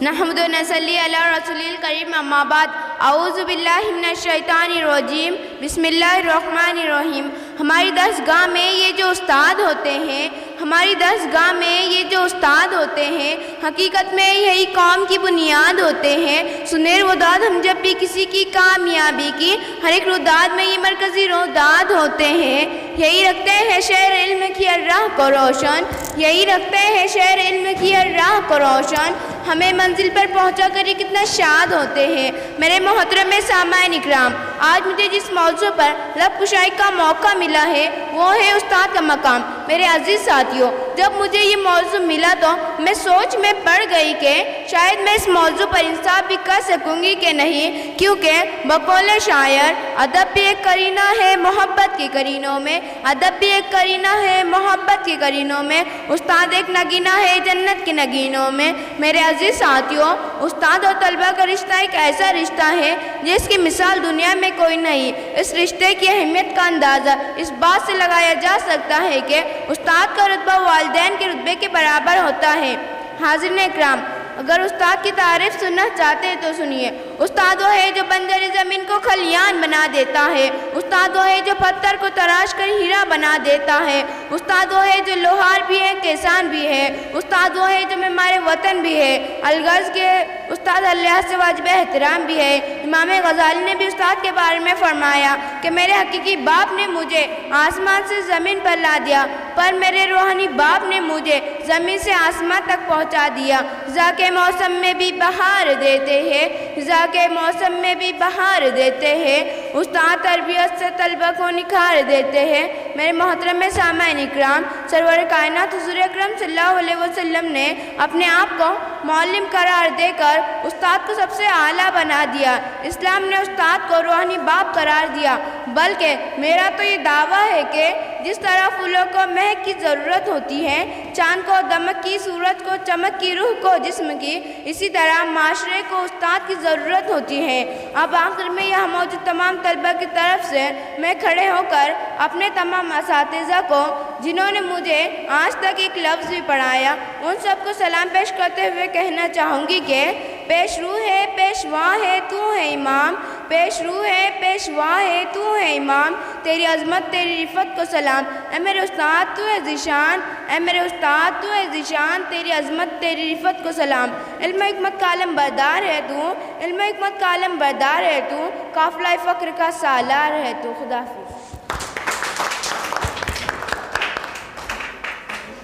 نحمد و نصلی علی رسول الکریم اما بعد اعوذ باللہ من الشیطان الرجیم بسم اللہ الرحمن الرحیم۔ ہماری درسگاہ میں یہ جو استاد ہوتے ہیں حقیقت میں یہی قوم کی بنیاد ہوتے ہیں۔ سنیر وداد ہم جب بھی کسی کی کامیابی کی ہر ایک روداد میں یہ مرکزی روداد ہوتے ہیں۔ یہی رکھتے ہیں شہر علم کی راہ کو روشن، ہمیں منزل پر پہنچا کر یہ کتنا شاد ہوتے ہیں۔ میرے محترم سامعین اکرام، آج مجھے جس موضوع پر لب کشائی کا موقع ملا ہے وہ ہے استاد کا مقام۔ میرے عزیز ساتھیوں، جب مجھے یہ موضوع ملا تو میں سوچ میں پڑ گئی کہ شاید میں اس موضوع پر انصاف بھی کر سکوں گی کہ نہیں، کیونکہ بقول شاعر ادب بھی ایک کرینہ ہے محبت کے کرینوں میں، استاد ایک نگینہ ہے جنت کے نگینوں میں۔ میرے عزیز ساتھیوں، استاد اور طلبہ کا رشتہ ایک ایسا رشتہ ہے جس کی مثال دنیا میں کوئی نہیں۔ اس رشتے کی اہمیت کا اندازہ اس بات سے لگایا جا سکتا ہے کہ استاد کا رتبہ والدین کے رتبے کے برابر ہوتا ہے۔ حاضرین اکرام، اگر استاد کی تعریف سننا چاہتے ہیں تو سنیے۔ استاد وہ ہے جو بنجر زمین کو کھلیان بنا دیتا ہے، استاد وہ ہے جو پتھر کو تراش کر ہیرا بنا دیتا ہے، استاد وہ ہے جو لوہار بھی ہے کسان بھی ہے، استاد وہ ہے جو معمار وطن بھی ہے، الغرض کے استاد اللہ سے واجب احترام بھی ہے۔ امام غزالی نے بھی استاد کے بارے میں فرمایا کہ میرے حقیقی باپ نے مجھے آسمان سے زمین پر لا دیا، پر میرے روحانی باپ نے مجھے زمین سے آسمان تک پہنچا دیا۔ رضا کے موسم میں بھی بہار دیتے ہیں، استاد تربیت سے طلبہ کو نکھار دیتے ہیں۔ میرے محترم سامعین اکرام، سرور کائنات حضور اکرم صلی اللہ علیہ وسلم نے اپنے آپ کو معلم قرار دے کر استاد کو سب سے اعلیٰ بنا دیا۔ اسلام نے استاد کو روحانی باپ قرار دیا، بلکہ میرا تو یہ دعویٰ ہے کہ جس طرح پھولوں کو مہک کی ضرورت ہوتی ہے، چاند کو دمک کی، سورج کو چمک کی، روح کو جسم کی، اسی طرح معاشرے کو استاد کی ضرورت ہوتی ہے۔ اب آخر میں یہاں موجود تمام طلبہ کی طرف سے میں کھڑے ہو کر اپنے تمام اساتذہ کو جنہوں نے مجھے آج تک ایک لفظ بھی پڑھایا، ان سب کو سلام پیش کرتے ہوئے کہنا چاہوں گی کہ پیش رو ہے پیشوا ہے تو ہے امام، پیش رو ہے پیشوا ہے تو ہے امام، تیری عظمت تیری رفت کو سلام، اے میرے استاد تو ہے ذیشان، تیری عظمت تیری رفت کو سلام۔ علم حکمت کا علم بردار ہے تو، قافلہ فقر کا سالار ہے تو۔ خدا حافظ۔